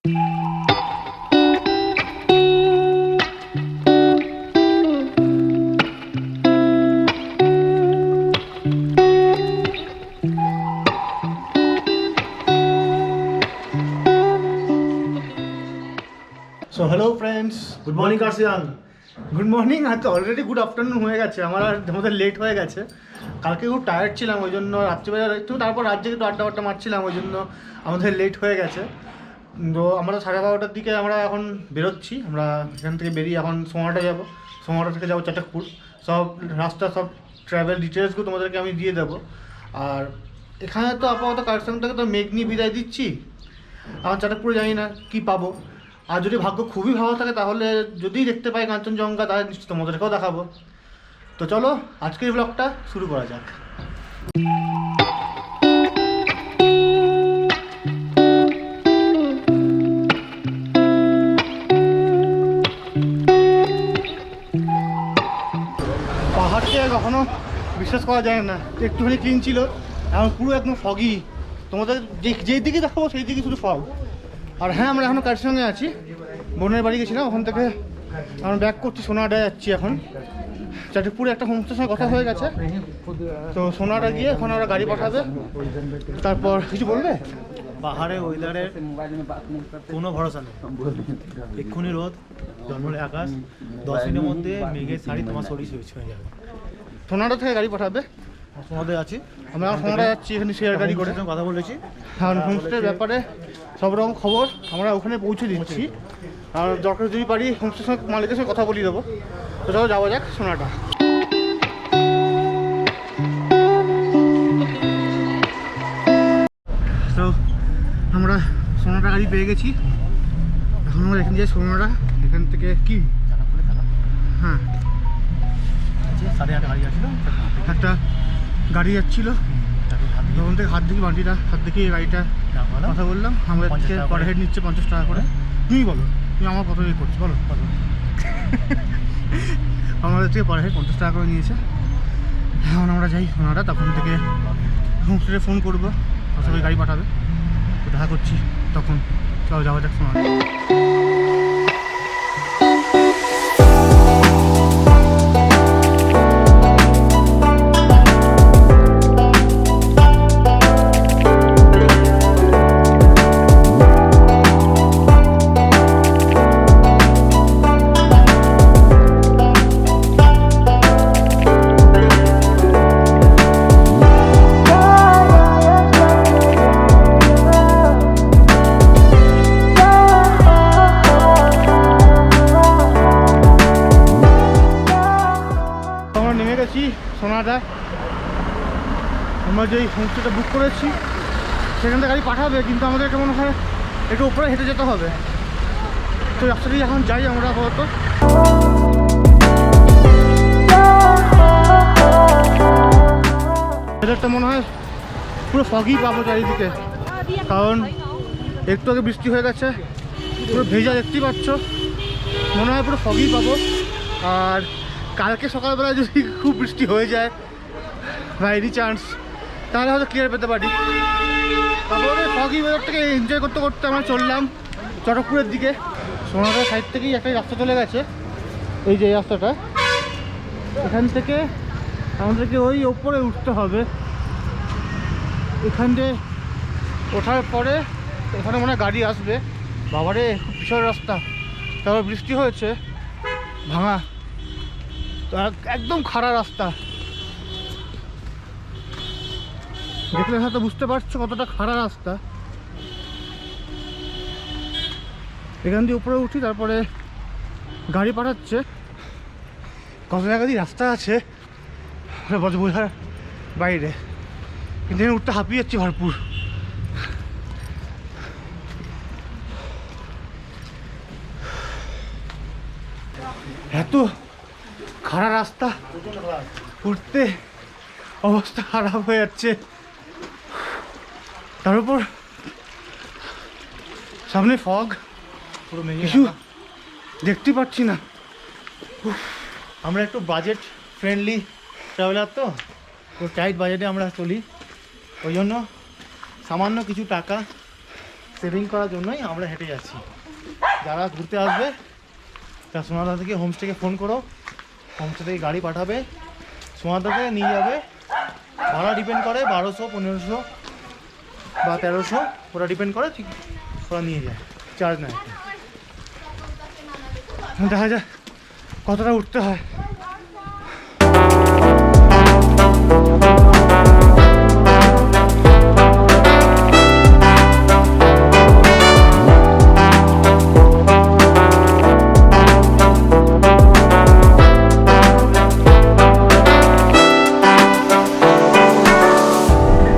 So hello friends, good morning Kurseong. Good morning. আর তো already good afternoon হয়ে গেছে, আমাদের লেট হয়ে গেছে। কালকে খুব টায়ার্ড ছিলাম, ওই জন্য রাত্রিবেলা একটু, তারপর রাত জেগে একটু আড্ডা মারছিলাম, ওই জন্য আমাদের লেট হয়ে গেছে। তো আমরা 12:30টার দিকে আমরা এখন বেরোচ্ছি। আমরা এখান থেকে বেরিয়ে এখন সোনাটা যাবো, সোনাটা থেকে যাবো চাটকপুর। সব রাস্তা, সব ট্রাভেল ডিটেলসগুলো তোমাদেরকে আমি দিয়ে দেবো। আর এখানে তো আপাতত কার্সিয়াং থেকে তো মেঘ নিয়ে বিদায় দিচ্ছি। আমার চাটকপুরে জানি না কী পাবো। আর যদি ভাগ্য খুবই ভালো থাকে তাহলে যদি দেখতে পাই কাঞ্চনজঙ্ঘা, তাহলে নিশ্চয়ই তোমাদেরকেও দেখাবো। তো চলো আজকের ব্লগটা শুরু করা যাক। পাহাড়কে কখনো বিশ্বাস করা যায় না, একটুখানি ক্লিন ছিল, এখন পুরো একদম ফগি। তোমাদের যেই দিকে দেখাবো সেই দিকে শুধু ফগ। আর হ্যাঁ, আমরা এখনও কার্সিয়াংয়ে আছি, বোনের বাড়ি গেছিলাম, ওখান থেকে আমরা ব্যাক করছি, সোনাডায় যাচ্ছি এখন। চাটকপুরে একটা হোমস্টের সঙ্গে কথা হয়ে গেছে, তো সোনাডা গিয়ে ওখানে ওরা গাড়ি পাঠাবে। তারপর কিছু বলবে? পাহাড়ে ওয়েদারের কোনো ভরসা নেই, এক্ষুনি রোদ, জন্মলে আকাশ, 10 মিনিটের মধ্যে মেঘের শাড়ি তোমার শরীর হয়ে যাবে। সোনাডা থেকে গাড়ি পাঠাবে, তোমাদের আছি, আমরা সোনাডা যাচ্ছি, এখানে শেয়ার গাড়ি করে কথা বলেছি। আর হোমস্টের ব্যাপারে সব রকম খবর আমরা ওখানে পৌঁছে দিচ্ছি। আর দরকার যদি পারি হোমস্টের সঙ্গে মালিকের সঙ্গে কথা বলিয়ে দেবো। তো চলো যাওয়া যাক সোনাডা। তো আমরা সোনাডা গাড়ি পেয়ে গেছি, এখন আমরা এখানে যাই সোনাডা। এখান থেকে কি হ্যাঁ 8:30 গাড়ি আসছিল, একটা গাড়ি যাচ্ছিলো, ওখান থেকে হাত দেখি গাড়িটা কথা বললাম। আমরা পার হেড নিচ্ছে 50 টাকা করে। তুমি বলো, তুমি আমার কত ইয়ে করছো বলো। আমাদের থেকে পার হেড 50 টাকা করে নিয়েছে। এখন আমরা যাই সোনাডা, তখন থেকে হোমস্টেতে ফোন করবো, সবাই গাড়ি পাঠাবে, তো দেখা করছি তখন। চলো যাওয়া যাক সোনাডা। সোনাডা আমরা যেই হোমস্টেটা বুক করেছি সেখান থেকে গাড়ি পাঠাবে, কিন্তু আমাদের এটা মনে হয় একটু উপরে হেঁটে যেতে হবে। তো রাস্তা দিয়ে এখন যাই আমরা আপাতত। ওয়েদারটা মনে হয় পুরো ফগি পাবো চারিদিকে, কারণ একটু আগে বৃষ্টি হয়ে গেছে, পুরো ভেজা দেখতেই পাচ্ছ, মনে হয় পুরো ফগি পাবো। আর কালকে সকালবেলা যদি খুব বৃষ্টি হয়ে যায় বা এনি চান্স, তাহলে হয়তো ক্লিয়ার পেতে পারি। তারপরে ফগি ওয়েদারটাকে এনজয় করতে করতে আমরা চললাম চটকপুরের দিকে। সোনাডার সাইড থেকেই একটা রাস্তা চলে গেছে, এই যে রাস্তাটা, এখান থেকে আমাদেরকে ওই ওপরে উঠতে হবে। এখান থেকে ওঠার পরে এখানে মনে হয় গাড়ি আসবে। বাবারে খুব বিশাল রাস্তা, তারপর বৃষ্টি হয়েছে, ভাঙা, একদম খাড়া রাস্তা। দেখলে হয়তো বুঝতে পারছো কতটা খাড়া রাস্তা। এখান দিয়ে উপরে উঠি, তারপরে গাড়ি পাঠাচ্ছে। কত জায়গা দিয়ে রাস্তা আছে বোঝার বাইরে, কিন্তু এখানে উঠতে হাঁপিয়ে যাচ্ছি ভরপুর। এত খাড়া রাস্তা, উঠতে অবস্থা খারাপ হয়ে যাচ্ছে। তার উপর সামনে ফগ, পুরো কিছু দেখতে পাচ্ছি না। আমরা একটু বাজেট ফ্রেন্ডলি ট্রাভেলার, তো টাইট বাজেটে আমরা চলি, ওই জন্য সামান্য কিছু টাকা সেভিং করার জন্যই আমরা হেঁটে যাচ্ছি। যারা ঘুরতে আসবে তা সোনাদা থেকে হোমস্টেকে ফোন করো, হোমস্টে থেকে গাড়ি পাঠাবে, সোনাদা থেকে নিয়ে যাবে। ভাড়া ডিপেন্ড করে 1200, 1500 বা 1300, ওরা ডিপেন্ড করে, ঠিক ওরা নিয়ে যায়, চার্জ নেয়। দেখা যাক কতটা উঠতে হয়।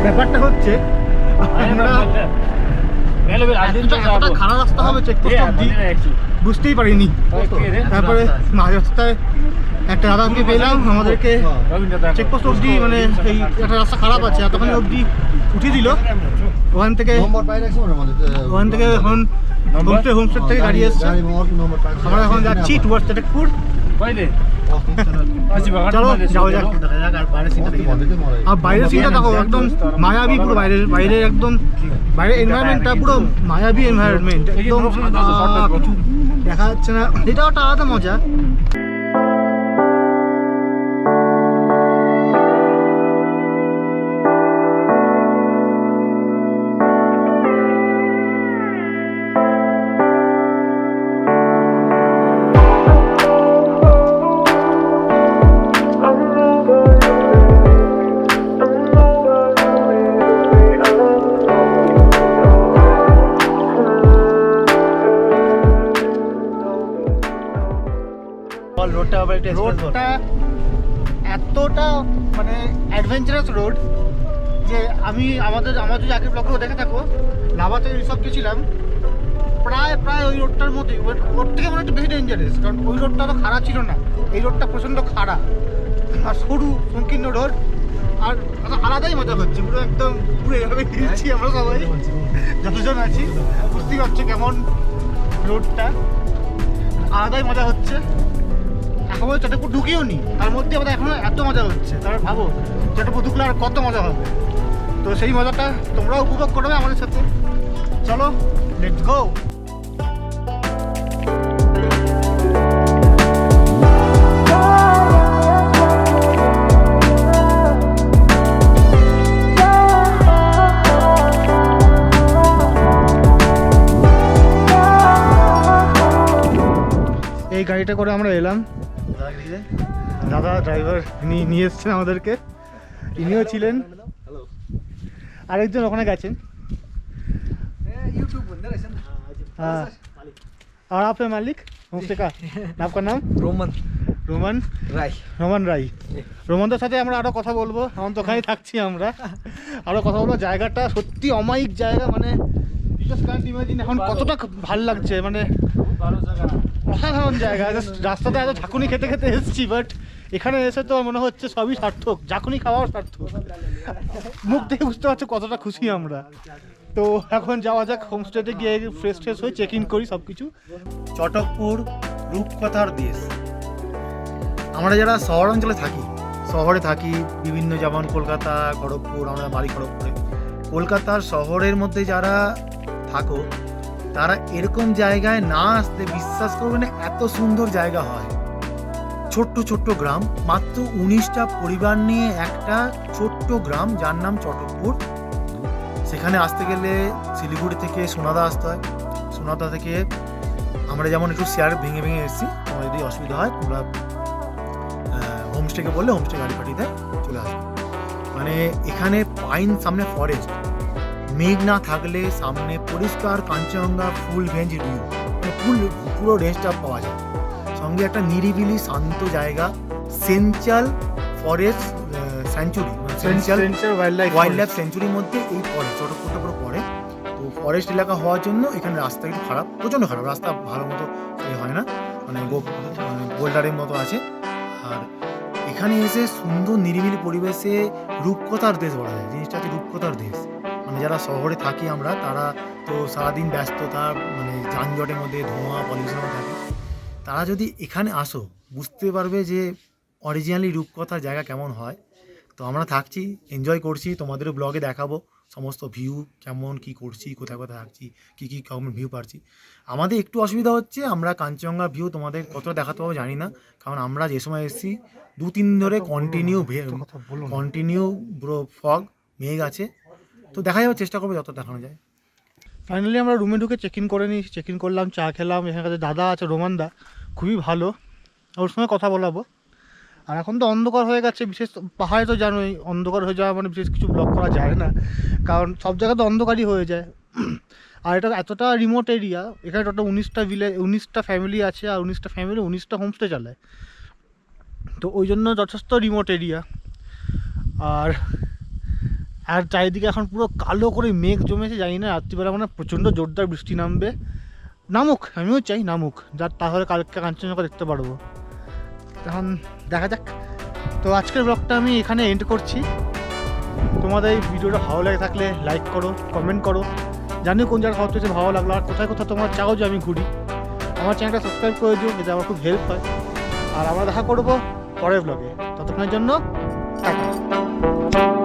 ব্যাপারটা হচ্ছে এতটা খারাপ রাস্তা হবে চেকপোস্ট অব্দি বুঝতেই পারিনি। তারপরে মাঝ রাস্তায় একটা দাদাকে পেলাম, আমাদেরকে চেকপোস্ট অব্দি মানে এই একটা রাস্তা খারাপ আছে এতখানি অব্দি উঠিয়ে দিল। ওখান থেকে এখন হোমস্টে থেকে গাড়ি এসছে। আমরা এখন যাচ্ছি টুয়ার্ডস চাটকপুর। চলো যাওয়া যাক, দেখা যাক। আর বাইরের সিনটা দেখি, আর বাইরের সিনটা দেখো একদম মায়াবী, পুরো বাইরে একদম বাইরের এনভায়রনমেন্টটা পুরো মায়াবী এনভায়রনমেন্ট, একদম কিছু দেখা যাচ্ছে না। এটাও একটা আলাদা মজা। রোডটা এতটা মানে অ্যাডভেঞ্চারাস রোড যে আমার যদি আগের ব্লগগুলো দেখে থাকো, লাভাতে রিসর্ট গেছিলাম, প্রায় ওই রোডটার মধ্যে, ওর থেকে মনে একটু বেশি ডেঞ্জারাস, কারণ ওই রোডটা তো খারাপ ছিল না, এই রোডটা প্রচণ্ড খারাপ আর সরু সংকীর্ণ রোড। আর আলাদাই মজা হচ্ছে, পুরো এভাবে ঘিরছি আমরা সবাই যতজন আছি, বুঝতেই পারছো কেমন রোডটা, আলাদাই মজা হচ্ছে। এখন চাটকপুর ঢুকিও নি, তার মধ্যে আমাদের এখনো এত মজা হচ্ছে। তারপর ভাবো চাটকপুর ঢুকলে আর কত মজা হবে। তো সেই মজাটা তোমরাও উপভোগ করবে আমাদের সাথে। চলো লেটস গো। এই গাড়িটা করে আমরা এলাম, দাদা ড্রাইভার নিয়ে এসছেন আমাদেরকে, ইনিও ছিলেন, আরেকজন ওখানে গেছেন। हाँ, और आप है मालिक होमस्टे का? आपका नाम? रोमन রাই। রোমানদের সাথে আমরা আরো কথা বলবো, এখন তো ওখানেই থাকছি আমরা, আরো কথা বলবো। জায়গাটা সত্যি অমায়িক জায়গা, মানে এখন কতটা ভাল লাগছে, মানে অসাধারণ জায়গা। রাস্তাতে এত ঝাঁকুনি খেতে খেতে এসেছি, বাট এখানে এসে তো মনে হচ্ছে সবই সার্থক, ঝাঁকুনি খাওয়াও সার্থক। মুখ দেখে বুঝতে পারছো কতটা খুশি আমরা। তো এখন যাওয়া যাক হোমস্টেতে গিয়ে ফ্রেশ হয়ে চেক ইন করি সব কিছু। চটকপুর রূপকথার দেশ। আমরা যারা শহর অঞ্চলে থাকি, শহরে থাকি বিভিন্ন, যেমন কলকাতা, খড়গপুর, আমরা বাড়ি খড়গপুরে। কলকাতার শহরের মধ্যে যারা থাকো তারা এরকম জায়গায় না আসতে বিশ্বাস করবে না, এত সুন্দর জায়গা হয়। ছোট্ট গ্রাম, মাত্র 19টা পরিবার নিয়ে একটা ছোট্ট গ্রাম, যার নাম চটকপুর। সেখানে আসতে গেলে শিলিগুড়ি থেকে সোনাদা আসতে হয়। সোনাদা থেকে আমরা যেমন একটু শেয়ার ভেঙে এসেছি, তোমার যদি অসুবিধা হয় তোমরা হোমস্টেকে বললে হোমস্টে গাড়ি পাঠিয়ে দেয়, চলে আসবে। মানে এখানে পাইন, সামনে ফরেস্ট, মেঘ না থাকলে সামনে পরিষ্কার কাঞ্চনজঙ্ঘা ফুল রেঞ্জ ভিউ, পুরো রেঞ্জটা পাওয়া যায়। সঙ্গে একটা নিরিবিলি শান্ত জায়গা, central forest sanctuary, wild life সেঞ্চুরির মধ্যে এই পড়ে, চটকপুরটা পুরো পড়ে। তো ফরেস্ট এলাকা হওয়ার জন্য এখানে রাস্তা একটু খারাপ, প্রচণ্ড খারাপ রাস্তা, ভালো মতো হয় না, মানে বোল্ডারের মতো আছে। আর এখানে এসে সুন্দর নিরিবিলি পরিবেশে রূপকথার দেশ বলা যায়, জিনিসটা হচ্ছে রূপকথার দেশ। মানে যারা শহরে থাকি আমরা, তারা তো সারাদিন ব্যস্ততা, মানে যানজটের মধ্যে, ধোঁয়া, পলিউশনের থাকে। তারা যদি এখানে আসো বুঝতে পারবে যে অরিজিনালি রূপকথার জায়গা কেমন হয়। তো আমরা থাকছি, এনজয় করছি, তোমাদেরও ব্লগে দেখাবো সমস্ত ভিউ কেমন, কি করছি, কোথায় কোথায় থাকছি, কী কী কেমন ভিউ পাচ্ছি। আমাদের একটু অসুবিধা হচ্ছে, আমরা কাঞ্চনজঙ্ঘা ভিউ তোমাদের কতটা দেখাতে পারবো জানি না, কারণ আমরা যে সময় এসেছি 2-3 ধরে কন্টিনিউ পুরো ফগ মেঘ আছে। তো দেখা যাবে, চেষ্টা করবো যত দেখানো যায়। ফাইনালি আমরা রুমে ঢুকে চেক ইন করে নিয়েছি, চেক ইন করলাম, চা খেলাম। এখানে দাদা আছে রোমানদা, খুবই ভালো, ওর সঙ্গে কথা বলাবো। আর এখন তো অন্ধকার হয়ে গেছে, বিশেষ পাহাড়ে তো জানোই অন্ধকার হয়ে যাওয়া মানে বিশেষ কিছু ব্লগ করা যায় না, কারণ সব জায়গায় তো অন্ধকারই হয়ে যায়। আর এটা এতটা রিমোট এরিয়া, এখানে টোটাল 19টা ফ্যামিলি আছে, আর 19টা ফ্যামিলি 19টা হোমস্টে চালায়, তো ওই জন্য যথেষ্ট রিমোট এরিয়া। আর চারিদিকে এখন পুরো কালো করে মেঘ জমেছে, জানি না রাত্রিবেলা মানে প্রচণ্ড জোরদার বৃষ্টি নামুক, আমিও চাই নামুক, যার তাহলে কালকে কাঞ্চনজঙ্ঘা দেখতে পারবো। এখন দেখা যাক। তো আজকের ব্লগটা আমি এখানে এন্ড করছি। তোমাদের এই ভিডিওটা ভালো লাগে থাকলে লাইক করো, কমেন্ট করো, জানিও কোন জায়গায় সবচেয়ে ভালো লাগলো, আর কোথায় কোথায় তোমার চাও যে আমি ঘুরি। আমার চ্যানেলটা সাবস্ক্রাইব করে দিও, এতে আমার খুব হেল্প হয়। আর আমরা দেখা করবো পরের ব্লগে, ততক্ষণের জন্য টাটা।